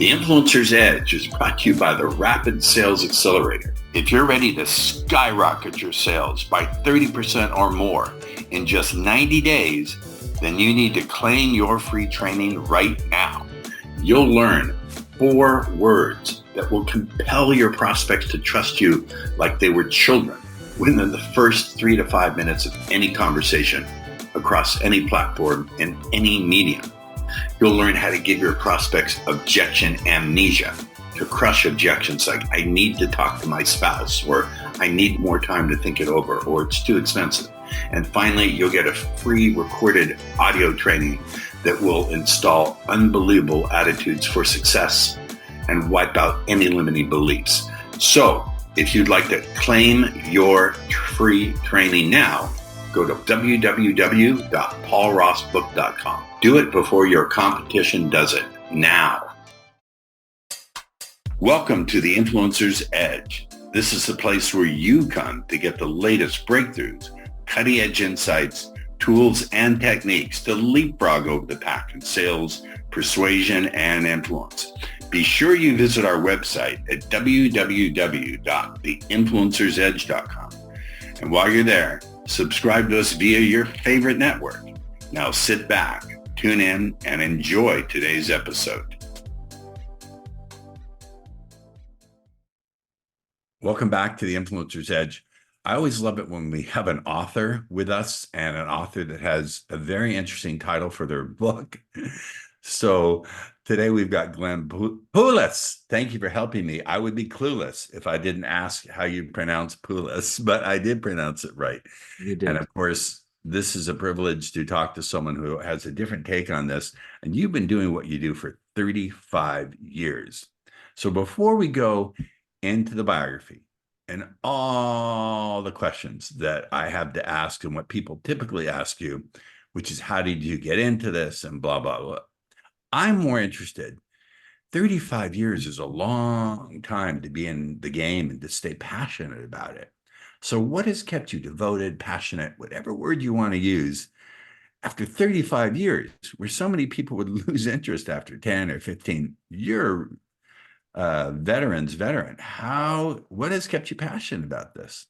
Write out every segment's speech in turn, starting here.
The Influencer's Edge is brought to you by the Rapid Sales Accelerator. If you're ready to skyrocket your sales by 30% or more in just 90 days, then you need to claim your free training right now. You'll learn 4 words that will compel your prospects to trust you like they were children within the first 3 to 5 minutes of any conversation across any platform and any medium. You'll learn how to give your prospects objection amnesia, to crush objections like, I need to talk to my spouse, or I need more time to think it over, or it's too expensive. And finally, you'll get a free recorded audio training that will install unbelievable attitudes for success and wipe out any limiting beliefs. So if you'd like to claim your free training now, go to www.paulrossbook.com. Do it before your competition does it now. Welcome to the Influencer's Edge. This is the place where you come to get the latest breakthroughs, cutting-edge insights, tools, and techniques to leapfrog over the pack in sales, persuasion, and influence. Be sure you visit our website at www.theinfluencersedge.com. And while you're there, subscribe to us via your favorite network. Now sit back, tune in, and enjoy today's episode. Welcome back to the Influencer's Edge. I always love it when we have an author with us, and an author that has a very interesting title for their book. So today we've got Glenn Poulos. Thank you for helping me. I would be clueless if I didn't ask how you pronounce Poulos, but I did pronounce it right. You did. And of course, this is a privilege to talk to someone who has a different take on this. And you've been doing what you do for 35 years. So before we go into the biography and all the questions that I have to ask and what people typically ask you, which is how did you get into this and blah, blah, blah. I'm more interested. 35 years is a long time to be in the game and to stay passionate about it. So what has kept you devoted, passionate, whatever word you want to use, after 35 years, where so many people would lose interest after 10 or 15? You're veteran. What has kept you passionate about this?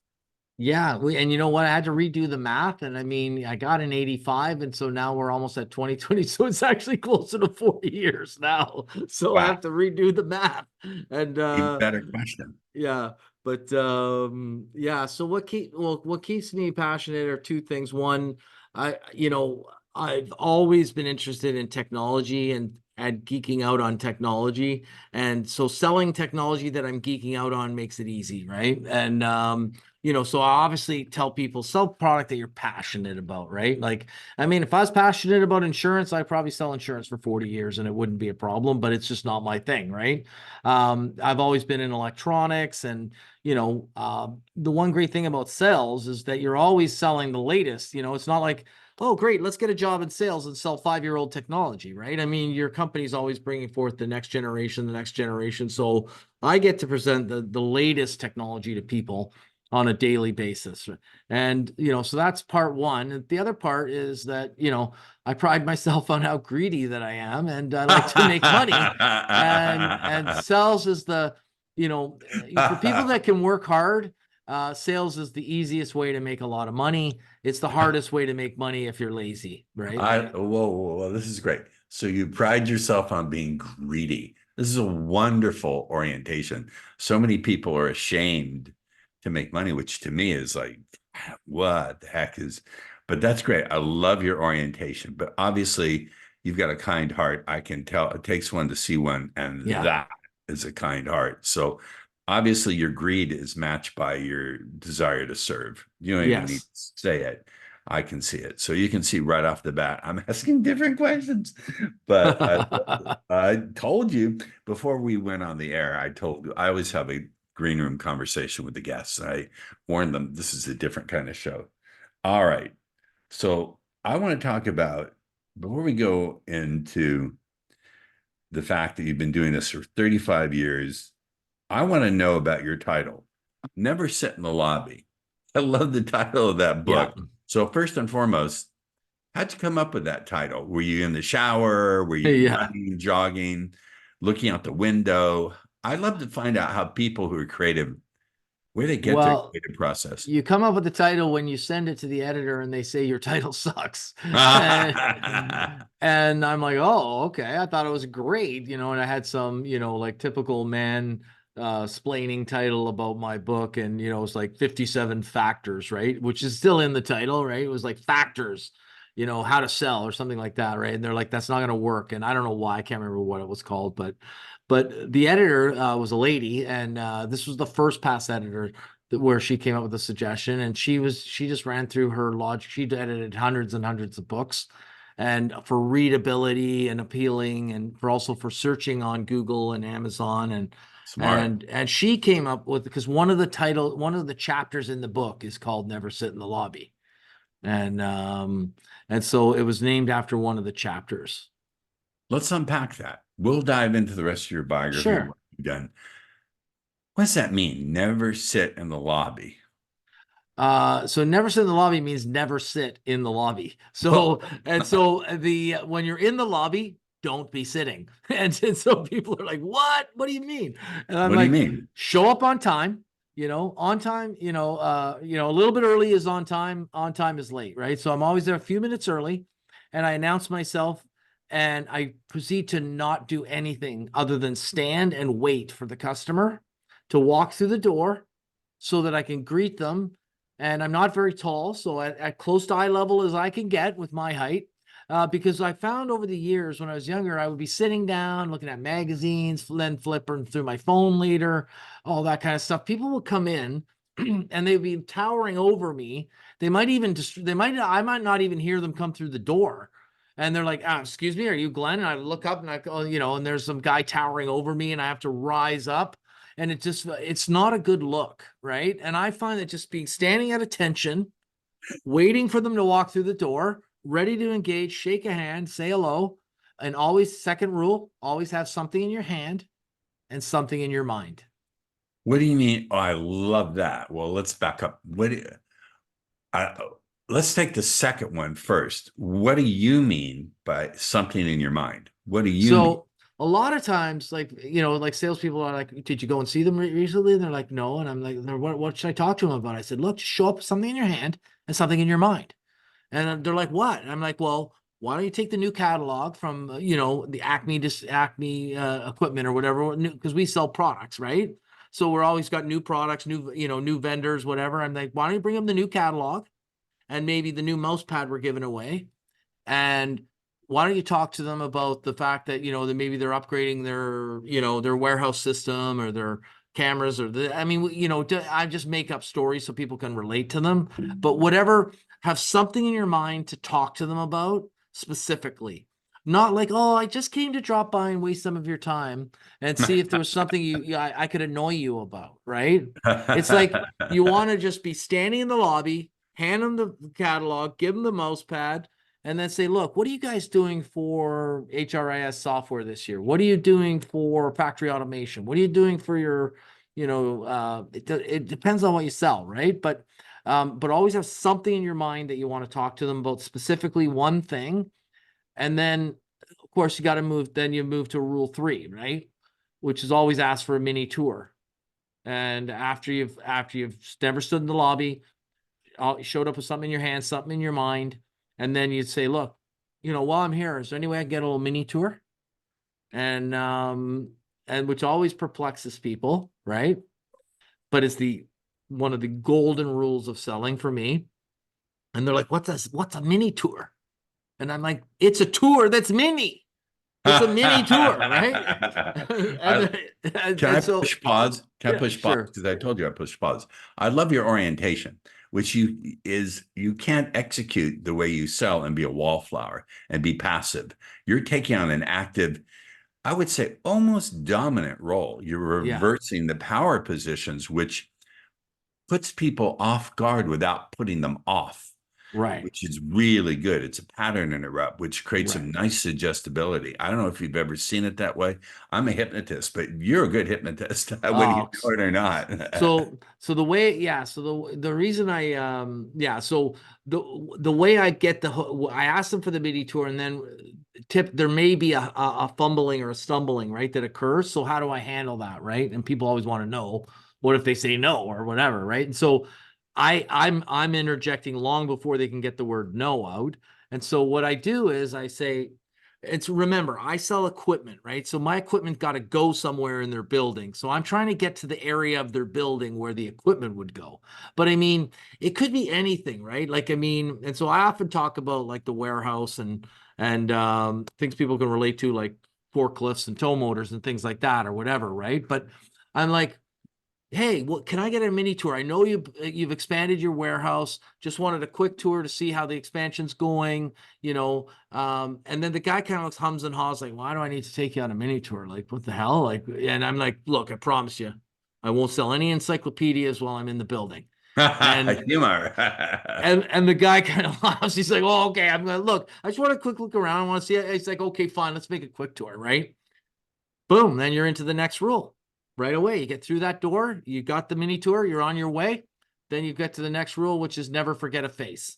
Yeah, and you know what? I had to redo the math, and I mean, I got an 85, and so now we're almost at 2020, so it's actually closer to 40 years now. So wow. I have to redo the math. And even better question. Yeah, but yeah. So what keeps me passionate are 2 things. One, I've always been interested in technology and geeking out on technology, and so selling technology that I'm geeking out on makes it easy, right? And so I obviously tell people, sell product that you're passionate about, right? Like, I mean, if I was passionate about insurance, I'd probably sell insurance for 40 years and it wouldn't be a problem, but it's just not my thing, right? I've always been in electronics, and the one great thing about sales is that you're always selling the latest. It's not like, oh, great, let's get a job in sales and sell 5-year-old technology, right? I mean, your company's always bringing forth the next generation. So I get to present the latest technology to people on a daily basis. And, so that's part one. And the other part is that, I pride myself on how greedy that I am, and I like to make money. And sales is for people that can work hard, sales is the easiest way to make a lot of money. It's the hardest way to make money if you're lazy, right? Whoa, this is great. So you pride yourself on being greedy. This is a wonderful orientation. So many people are ashamed to make money, which to me is like, what the heck is, but that's great. I love your orientation, but obviously you've got a kind heart. I can tell it takes one to see one, and that is a kind heart. So obviously your greed is matched by your desire to serve. You don't even need to say it. I can see it. So you can see right off the bat, I'm asking different questions, but I told you before we went on the air, I told you, I always have a green room conversation with the guests. I warned them, this is a different kind of show. All right. So I want to talk about, before we go into the fact that you've been doing this for 35 years, I want to know about your title, Never Sit in the Lobby. I love the title of that book. Yeah. So first and foremost, how'd you come up with that title? Were you in the shower? Were you running, jogging? looking out the window. I'd love to find out how people who are creative, where they get their Well, creative process. you come up with the title when you send it to the editor and they say your title sucks. and, and I'm like, oh, okay. I thought it was great, and I had some, like typical man splaining title about my book, and it's like 57 factors, right? Which is still in the title, right? It was like factors, how to sell or something like that, right? And they're like, that's not gonna work. And I don't know why, I can't remember what it was called, but the editor was a lady, and this was the first pass editor where she came up with a suggestion, and she just ran through her logic. She edited hundreds and hundreds of books, and for readability and appealing, and for searching on Google and Amazon, and Smart. and she came up with, because one of the chapters in the book is called "Never Sit in the Lobby," and so it was named after one of the chapters. Let's unpack that. We'll dive into the rest of your biography and Sure. what you've done. What does that mean? Never sit in the lobby. So never sit in the lobby means never sit in the lobby. So, and so when you're in the lobby, don't be sitting. And so people are like, what do you mean? And I'm What do you like, mean? show up on time, on time, a little bit early is on time is late, right? So I'm always there a few minutes early, and I announce myself, and I proceed to not do anything other than stand and wait for the customer to walk through the door so that I can greet them. And I'm not very tall, so at close to eye level as I can get with my height, because I found over the years when I was younger, I would be sitting down looking at magazines, then flipping through my phone later, all that kind of stuff. People would come in and they'd be towering over me. I might not even hear them come through the door. And they're like, excuse me, are you Glenn? And I look up, and I go, and there's some guy towering over me, and I have to rise up, and it's not a good look, right? And I find that just being standing at attention, waiting for them to walk through the door, ready to engage, shake a hand, say hello, and always, second rule, always have something in your hand and something in your mind. What do you mean? Oh, I love that. Well, let's back up. I, let's take the second one first. What do you mean by something in your mind? What do you mean? So a lot of times, like, like salespeople are like, did you go and see them recently? And they're like, no. And I'm like, what should I talk to them about? I said, look, just show up with something in your hand and something in your mind. And they're like, what? And I'm like, well, why don't you take the new catalog from, the Acme equipment or whatever, because we sell products, right? So we're always got new products, new vendors, whatever. I'm like, why don't you bring them the new catalog and maybe the new mouse pad we're giving away? And why don't you talk to them about the fact that, that maybe they're upgrading their warehouse system or their cameras, or I just make up stories so people can relate to them. But whatever, have something in your mind to talk to them about specifically. Not like, oh, I just came to drop by and waste some of your time and see if there was something I could annoy you about, right? It's like you want to just be standing in the lobby, hand them the catalog, give them the mouse pad, and then say, look, what are you guys doing for HRIS software this year? What are you doing for factory automation? What are you doing for your, it depends on what you sell, right? But always have something in your mind that you want to talk to them about, specifically one thing. And then, of course, you move to rule 3, right? Which is always ask for a mini tour. And after you've never stood in the lobby, showed up with something in your hand, something in your mind, and then you'd say, look, while I'm here, is there any way I can get a little mini tour? And which always perplexes people, right? But it's one of the golden rules of selling for me. And they're like, what's a mini tour? And I'm like, it's a tour that's mini. It's a mini tour, right? and, Can I so, push pause? Can I yeah, push pause? sure. Because I told you I push pause. I love your orientation, which you can't execute the way you sell and be a wallflower and be passive. You're taking on an active, I would say, almost dominant role. You're Yeah. reversing the power positions, which puts people off guard without putting them off. Right. which is really good. It's a pattern interrupt, which creates Right. some nice suggestibility. I don't know if you've ever seen it that way. I'm a hypnotist, but you're a good hypnotist, whether you Oh, know it or not. so the way, yeah, so the reason I yeah, so the way I get I asked them for the mini tour, and then there may be a fumbling or a stumbling, right, that occurs. So how do I handle that, right? And people always want to know, what if they say no or whatever, right? And so I'm interjecting long before they can get the word no out. And so what I do is I say, remember, I sell equipment, right? So my equipment got to go somewhere in their building. So I'm trying to get to the area of their building where the equipment would go. But I mean, it could be anything, right? Like, I mean, and so I often talk about like the warehouse and things people can relate to, like forklifts and tow motors and things like that or whatever, right? But I'm like, hey, well, can I get a mini tour? I know you've expanded your warehouse. Just wanted a quick tour to see how the expansion's going, and then the guy kind of hums and haws like, why do I need to take you on a mini tour? Like, what the hell? Like, and I'm like, look, I promise you, I won't sell any encyclopedias while I'm in the building. And Humor. and the guy kind of laughs. He's like, oh, okay, I'm gonna look. I just want a quick look around. I want to see it. He's like, okay, fine, let's make a quick tour, right? Boom, then you're into the next rule right away. You get through that door, you got the mini tour, you're on your way. Then you get to the next rule, which is never forget a face,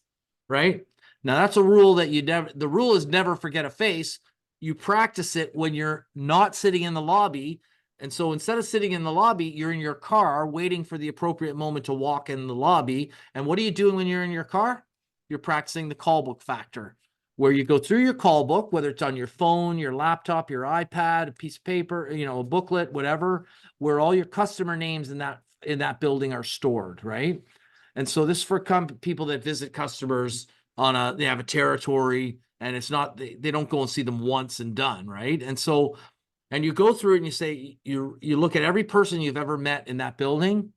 right? Now that's a rule that the rule is never forget a face. You practice it when you're not sitting in the lobby. And so instead of sitting in the lobby, you're in your car waiting for the appropriate moment to walk in the lobby. And what are you doing when you're in your car? You're practicing the call book factor, where you go through your call book, whether it's on your phone, your laptop, your iPad, a piece of paper, a booklet, whatever, where all your customer names in that building are stored, right? And so this is for people that visit customers they have a territory, and it's not, they don't go and see them once and done, right? And so, and you go through it and you say, you look at every person you've ever met in that building,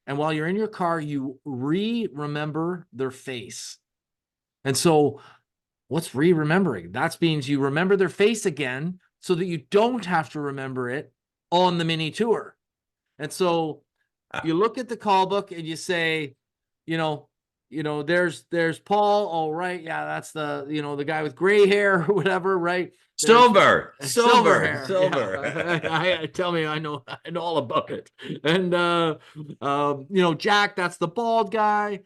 and while you're in your car, you remember their face. And so what's remembering? That means you remember their face again so that you don't have to remember it on the mini tour. And so you look at the call book and you say, you know, there's Paul. Oh, right. Yeah, that's the guy with gray hair or whatever, right? There's Silver, silver silver, hair. silver. Yeah. Tell me, I know all about it. And Jack, that's the bald guy.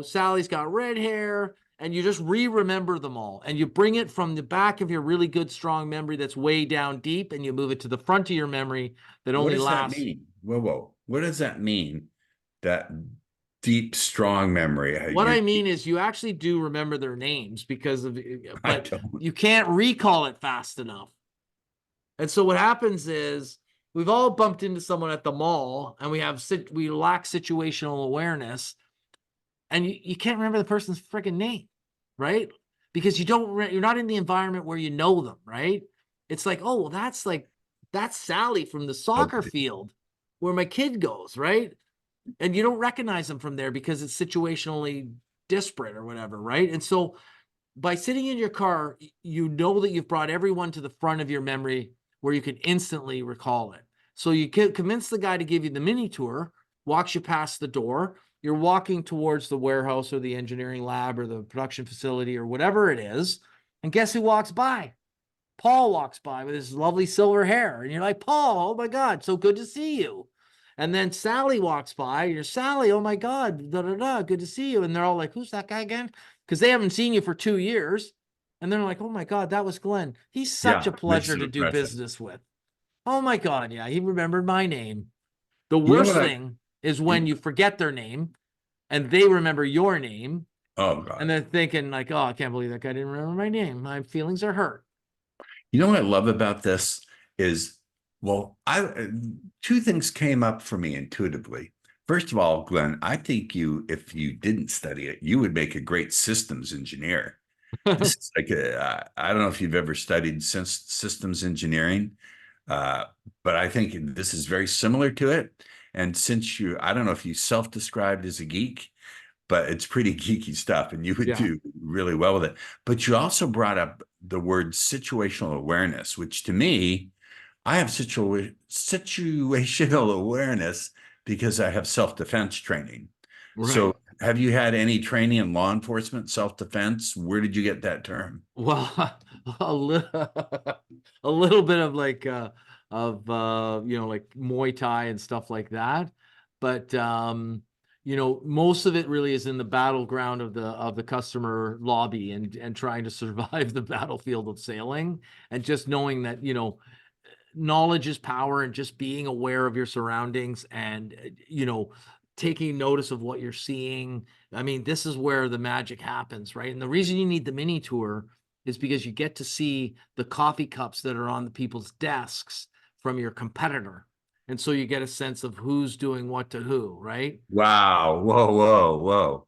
Sally's got red hair. And you just remember them all. And you bring it from the back of your really good, strong memory that's way down deep, and you move it to the front of your memory that What only does that lasts. mean? Whoa. What does that mean? That deep, strong memory. What I mean is you actually do remember their names I but don't. you can't recall it fast enough. And so what happens is we've all bumped into someone at the mall, and we lack situational awareness, and you can't remember the person's freaking name, right? Because you're not in the environment where you know them, right? It's like, oh, well, that's Sally from the soccer Okay. field where my kid goes, right? And you don't recognize them from there because it's situationally disparate or whatever, right? And so by sitting in your car, you know that you've brought everyone to the front of your memory where you can instantly recall it. So you can convince the guy to give you the mini tour, walks you past the door. You're walking towards the warehouse or the engineering lab or the production facility or whatever it is. And guess who walks by? Paul walks by with his lovely silver hair. And you're like, Paul, oh my God, so good to see you. And then Sally walks by. You're Sally, oh my God, da da da, good to see you. And they're all like, who's that guy again? Because they haven't seen you for 2 years. And they're like, oh my God, that was Glenn. He's such a Yeah, makes pleasure an to do impression. business with. Oh my God, yeah, he remembered my name. The You know worst what thing is when you forget their name and they remember your name, oh and God. they're thinking like, oh, I can't believe that guy didn't remember my name. My feelings are hurt. You know what I love about this is, well, two things came up for me intuitively. First of all, Glenn, I think if you didn't study it, you would make a great systems engineer. This is like I don't know if you've ever studied systems engineering, uh, but I think this is very similar to it. And since I don't know if you self-described as a geek, but it's pretty geeky stuff, and you would Yeah, do really well with it. But you also brought up the word situational awareness, which to me, I have situational awareness because I have self-defense training. So right. have you had any training in law enforcement, self-defense? Where did you get that term? Well, a little, a little bit of like, like Muay Thai and stuff like that. But, most of it really is in the battleground of the customer lobby and trying to survive the battlefield of sailing, and just knowing that, knowledge is power, and just being aware of your surroundings, and, taking notice of what you're seeing. I mean, this is where the magic happens, right? And the reason you need the mini tour is because you get to see the coffee cups that are on the people's desks from your competitor. And so you get a sense of who's doing what to who, right? Wow. Whoa, whoa, whoa.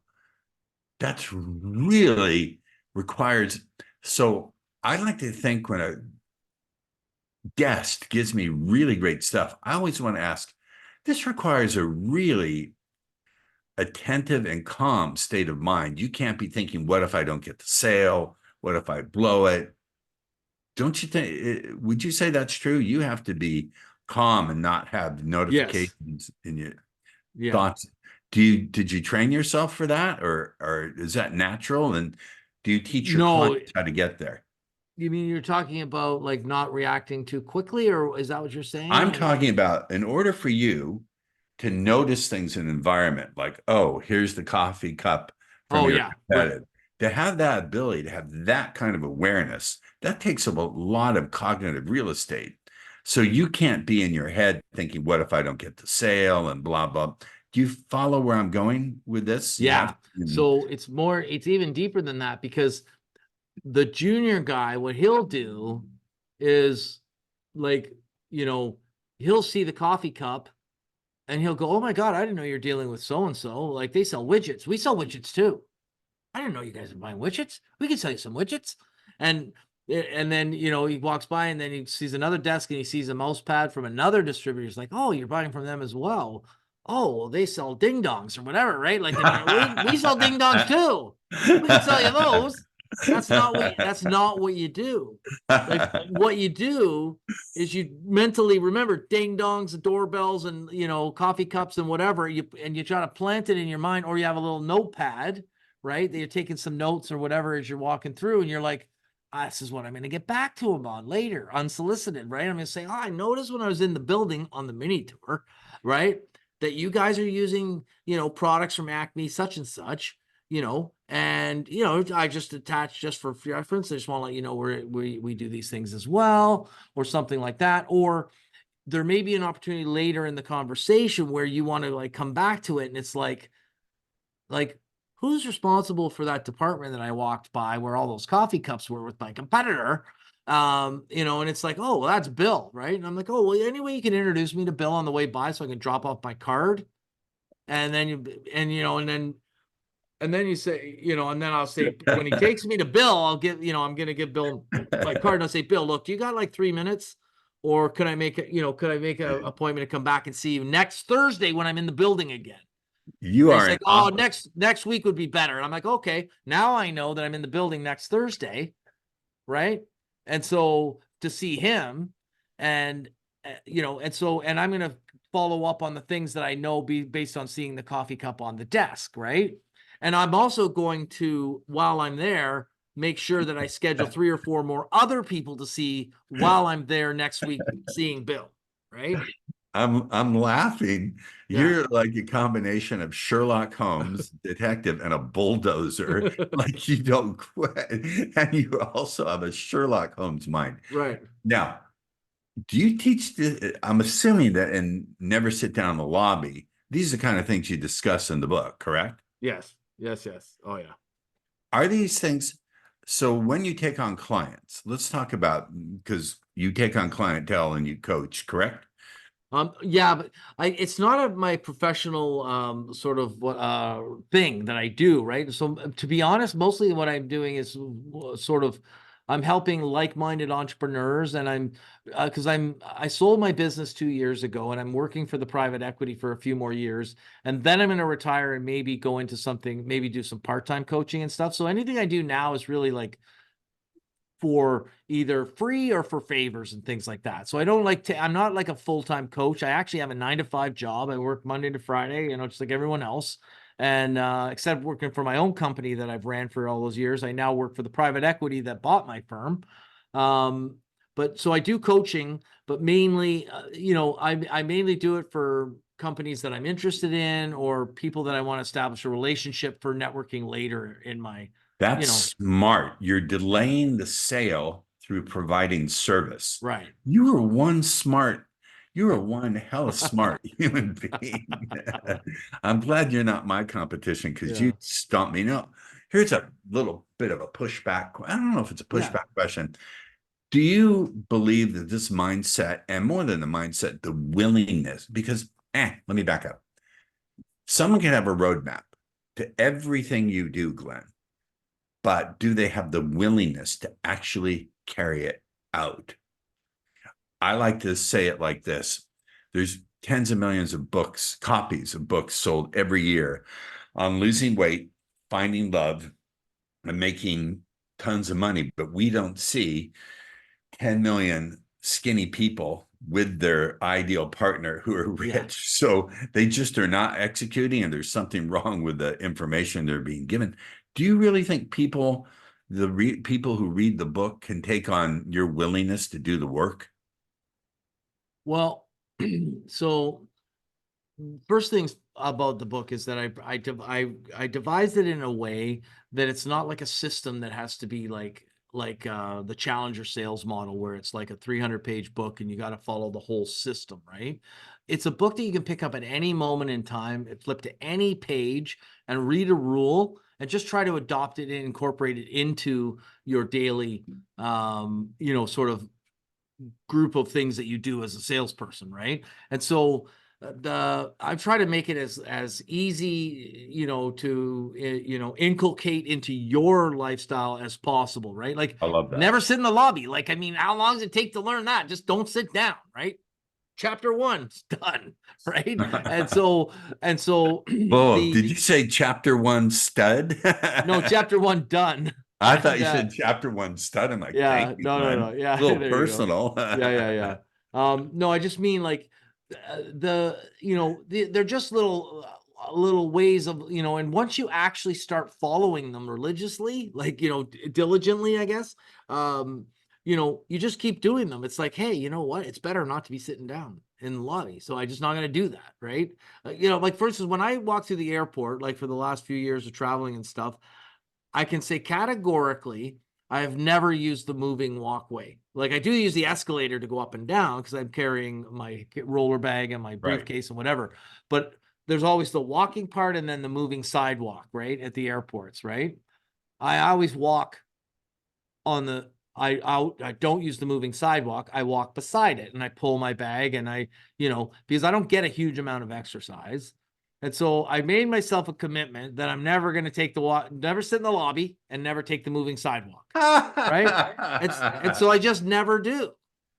That's really requires. So I like to think when a guest gives me really great stuff, I always want to ask, this requires a really attentive and calm state of mind. You can't be thinking, what if I don't get the sale? What if I blow it? Don't you think, would you say that's true? You have to be calm and not have Yes. notifications in your Yeah. thoughts. Did you train yourself for that, or is that natural? And do you teach your No, clients how to get there? you mean you're talking about like not reacting too quickly, or is that what you're saying? I'm talking about in order for you to notice things in environment, like, oh, here's the coffee cup from Oh your yeah, right. competitor. To have that ability, to have that kind of awareness, that takes up a lot of cognitive real estate. So you can't be in your head thinking, what if I don't get the sale and blah, blah. Do you follow where I'm going with this? You have Yeah. to, So it's even deeper than that, because the junior guy, what he'll do is like, you know, he'll see the coffee cup and he'll go, "Oh my God, I didn't know you're dealing with so and so. Like they sell widgets. We sell widgets too. I didn't know you guys are buying widgets. We can sell you some widgets." And then he walks by and then he sees another desk and he sees a mouse pad from another distributor. He's like, "Oh, you're buying from them as well. Oh, well, they sell ding dongs or whatever, right?" Like, we sell ding dongs too. We can sell you those. That's not what you do. Like what you do is you mentally remember ding dongs, doorbells, and coffee cups and whatever. You try to plant it in your mind, or you have a little notepad, right? That you're taking some notes or whatever as you're walking through, and you're like, this is what I'm going to get back to him on later, unsolicited, right? I'm going to say, I noticed when I was in the building on the mini tour, right, that you guys are using, products from Acme, such and such, and I just attached, just for reference, I just want to let you know we do these things as well, or something like that. Or there may be an opportunity later in the conversation where you want to like come back to it, and it's like who's responsible for that department that I walked by where all those coffee cups were with my competitor? And it's like, oh, well, that's Bill, right? And I'm like, oh, well, anyway, you can introduce me to Bill on the way by so I can drop off my card. And then and then you say, and then I'll say, when he takes me to Bill, I'll give, I'm going to give Bill my card, and I'll say, Bill, look, do you got like 3 minutes? Or could I make an appointment to come back and see you next Thursday when I'm in the building again? you And he's are an like, oh, awesome. next week would be better. And I'm like, okay, now I know that I'm in the building next Thursday, right? And so to see him, and and I'm gonna follow up on the things that I know based on seeing the coffee cup on the desk, right? And I'm also going to, while I'm there, make sure that I schedule 3 or 4 more other people to see while I'm there next week seeing Bill, right? I'm laughing. Yeah. You're like a combination of Sherlock Holmes, detective, and a bulldozer. Like you don't quit, and you also have a Sherlock Holmes mind. Right. Now, do you teach I'm assuming that in Never Sit Down in the Lobby, these are the kind of things you discuss in the book, correct? Yes. Yes. Yes. Oh yeah. Are these things? So when you take on clients, let's talk about, because you take on clientele and you coach, correct? Yeah, but it's not my professional sort of thing that I do, right? So to be honest, mostly what I'm doing is sort of I'm helping like-minded entrepreneurs, and because I sold my business 2 years ago, and I'm working for the private equity for a few more years, and then I'm going to retire and maybe go into something, maybe do some part-time coaching and stuff. So anything I do now is really like for either free or for favors and things like that. So I don't like to, I'm not like a full-time coach. I actually have a 9 to 5 job. I work Monday to Friday, just like everyone else. And except working for my own company that I've ran for all those years, I now work for the private equity that bought my firm. Um, but so I do coaching, but mainly, I mainly do it for companies that I'm interested in or people that I want to establish a relationship for networking later in my, That's smart. You're delaying the sale through providing service. right. You are one smart, you're one hella smart human being. I'm glad you're not my competition because you Yeah. stumped me. No, here's a little bit of a pushback. I don't know if it's a Yeah. pushback question. Do you believe that this mindset, and more than the mindset, the willingness, because, let me back up. Someone can have a roadmap to everything you do, Glenn, but do they have the willingness to actually carry it out? I like to say it like this. There's tens of millions of books, copies of books sold every year on losing weight, finding love, and making tons of money, but we don't see 10 million skinny people with their ideal partner who are Yeah. rich. So they just are not executing, and there's something wrong with the information they're being given. Do you really think people, people who read the book, can take on your willingness to do the work? Well, so first things about the book is that I devised it in a way that it's not like a system that has to be like the Challenger sales model where it's like a 300-page book and you got to follow the whole system, right? It's a book that you can pick up at any moment in time, flip to any page and read a rule and just try to adopt it and incorporate it into your daily sort of group of things that you do as a salesperson, right? And so I've tried to make it as easy, to inculcate into your lifestyle as possible, right? Like I love that. never sit in the lobby. Like, I mean, how long does it take to learn that? Just don't sit down, right? Chapter one, it's done, right? And so Oh, did the you say chapter one stud? no, chapter one done. I thought And you said chapter one stud. I'm like, thank yeah, you, no, no, no. Glenn. Yeah, It's a little there you go. personal. Yeah, yeah, yeah. No, I just mean like they're just little ways of, and once you actually start following them religiously, like, diligently, I guess, you just keep doing them. It's like, hey, you know what? It's better not to be sitting down in the lobby. So I just not going to do that. Right. Like for instance, when I walk through the airport, like for the last few years of traveling and stuff, I can say categorically, I have never used the moving walkway. Like I do use the escalator to go up and down because I'm carrying my roller bag and my Right. briefcase and whatever. But there's always the walking part and then the moving sidewalk, right? At the airports, right? I always walk on the I don't use the moving sidewalk. I walk beside it and I pull my bag and because I don't get a huge amount of exercise. And so I made myself a commitment that I'm never going to take never sit in the lobby and never take the moving sidewalk. Right. And so I just never do.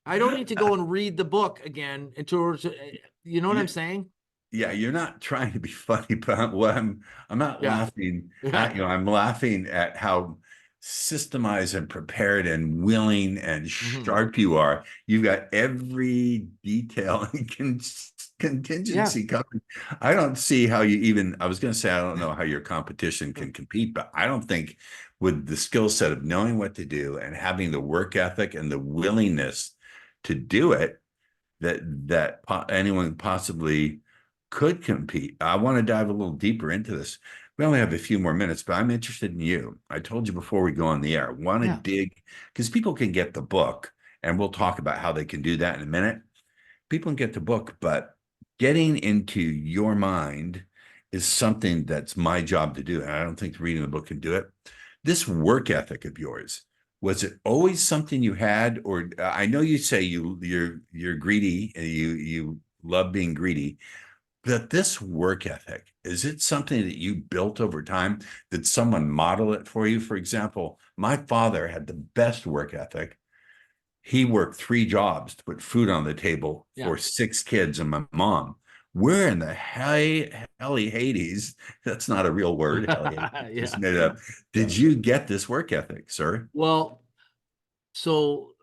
I don't need to go and read the book again you know what I'm Yeah, saying? yeah, you're not trying to be funny, but I'm not Yeah. laughing Yeah. at you. I'm laughing at how systemized and prepared and willing and Hmm. sharp you are. You've got every detail and Yeah. contingency covered. I don't see how you even, I was going to say, I don't know how your competition can compete, but I don't think with the skill set of knowing what to do and having the work ethic and the willingness to do it, anyone possibly could compete. I want to dive a little deeper into this. We only have a few more minutes, but I'm interested in you. I told you before we go on the air, I want to Yeah. dig because people can get the book, and we'll talk about how they can do that in a minute. People can get the book, but getting into your mind is something that's my job to do. And I don't think reading the book can do it. This work ethic of yours, was it always something you had, or I know you say you're greedy and you love being greedy, but this work ethic, is it something that you built over time? Did someone model it for you? For example, my father had the best work ethic. He worked 3 jobs to put food on the table Yeah. for 6 kids and my mom. Where in the helly Hades? That's not a real word. Helly Hades, just Yeah. made it up. Yeah. Did you get this work ethic, sir? Well, so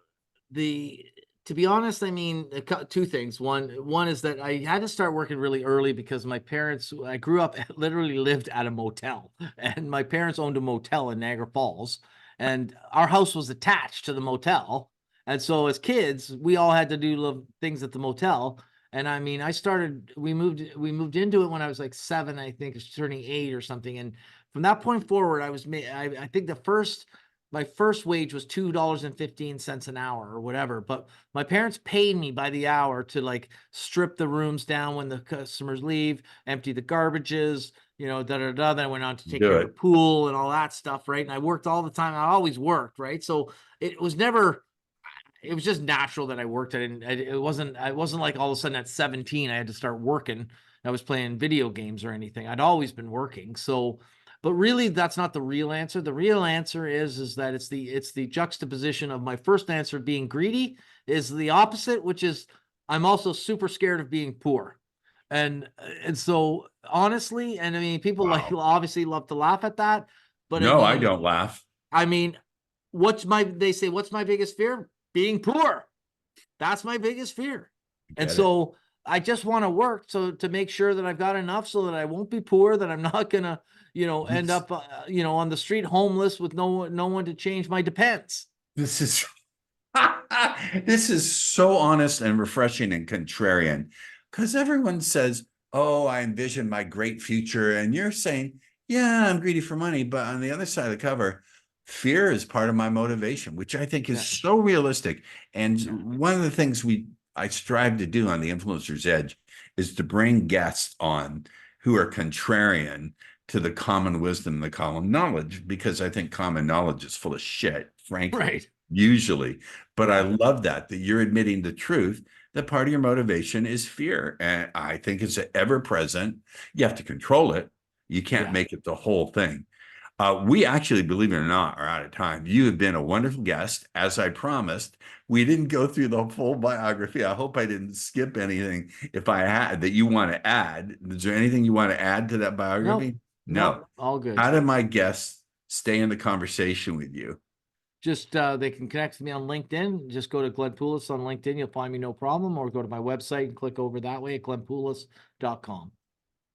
the to be honest, I mean, two things. One is that I had to start working really early because my parents, I grew up, literally lived at a motel, and my parents owned a motel in Niagara Falls, and our house was attached to the motel. And so as kids, we all had to do things at the motel. And I mean, we moved into it when I was like 7, I think, it's turning 8 or something. And from that point forward, I think my first wage was $2.15 an hour or whatever, but my parents paid me by the hour to like strip the rooms down when the customers leave, empty the garbages, Then I went on to take care of the pool and all that stuff, right? And I worked all the time. I always worked, right? So it was just natural that I worked. I wasn't like all of a sudden at 17 I had to start working. I was playing video games or anything. I'd always been working. So, but really that's not the real answer. The real answer is that it's the juxtaposition of my first answer being greedy is the opposite, which is I'm also super scared of being poor. And so honestly, and I mean, people like obviously love to laugh at that, but no, I don't laugh. I mean, they say, what's my biggest fear? Being poor. That's my biggest fear. And so I just want to work to make sure that I've got enough so that I won't be poor, that I'm not going to, end up, on the street homeless with no one to change my depends. This is so honest and refreshing and contrarian, because everyone says, oh, I envision my great future. And you're saying, yeah, I'm greedy for money. But on the other side of the cover, fear is part of my motivation, which I think is so realistic. And one of the things I strive to do on the Influencer's Edge is to bring guests on who are contrarian to the common wisdom, the common knowledge, because I think common knowledge is full of shit, frankly, usually. But I love that you're admitting the truth, that part of your motivation is fear. And I think it's ever present. You have to control it. You can't make it the whole thing. We actually, believe it or not, are out of time. You have been a wonderful guest, as I promised. We didn't go through the full biography. I hope I didn't skip anything. If I had that you want to add, is there anything you want to add to that biography? No. All good. How do my guests stay in the conversation with you? Just they can connect with me on LinkedIn. Just go to Glenn Poulos on LinkedIn. You'll find me no problem. Or go to my website and click over that way at glennpoulos.com.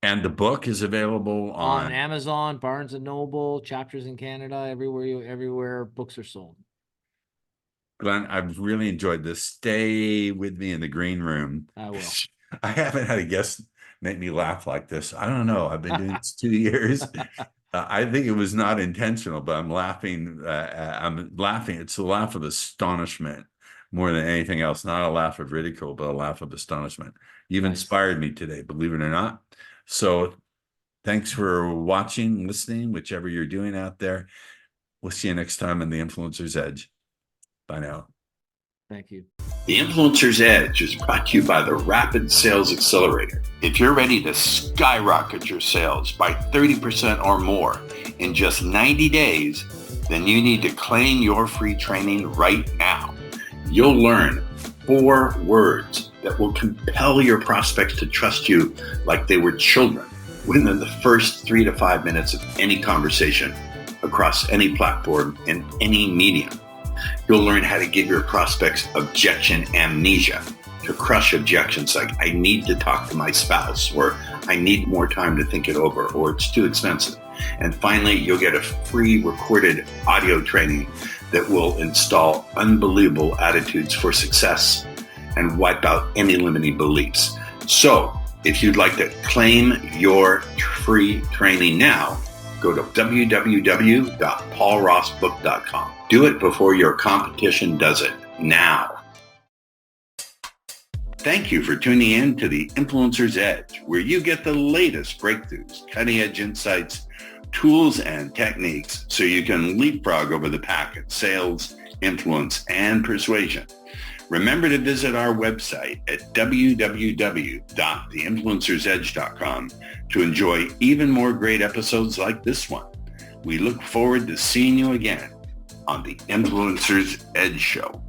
And the book is available on Amazon, Barnes and Noble, Chapters in Canada, everywhere books are sold. Glenn, I've really enjoyed this. Stay with me in the green room. I will. I haven't had a guest make me laugh like this. I don't know. I've been doing this 2 years. I think it was not intentional, but I'm laughing. It's a laugh of astonishment more than anything else. Not a laugh of ridicule, but a laugh of astonishment. You've inspired me today, believe it or not. So thanks for watching, listening, whichever you're doing out there. We'll see you next time on The Influencer's Edge. Bye now. Thank you. The Influencer's Edge is brought to you by the Rapid Sales Accelerator. If you're ready to skyrocket your sales by 30% or more in just 90 days, then you need to claim your free training right now. You'll learn 4 words that will compel your prospects to trust you like they were children within the first 3 to 5 minutes of any conversation across any platform and any medium. You'll learn how to give your prospects objection amnesia, to crush objections like, I need to talk to my spouse, or I need more time to think it over, or it's too expensive. And finally, you'll get a free recorded audio training that will install unbelievable attitudes for success and wipe out any limiting beliefs. So if you'd like to claim your free training now, go to www.paulrossbook.com. Do it before your competition does it now. Thank you for tuning in to the Influencer's Edge, where you get the latest breakthroughs, cutting-edge insights, tools, and techniques so you can leapfrog over the pack in sales, influence, and persuasion. Remember to visit our website at www.theinfluencersedge.com to enjoy even more great episodes like this one. We look forward to seeing you again on the Influencer's Edge Show.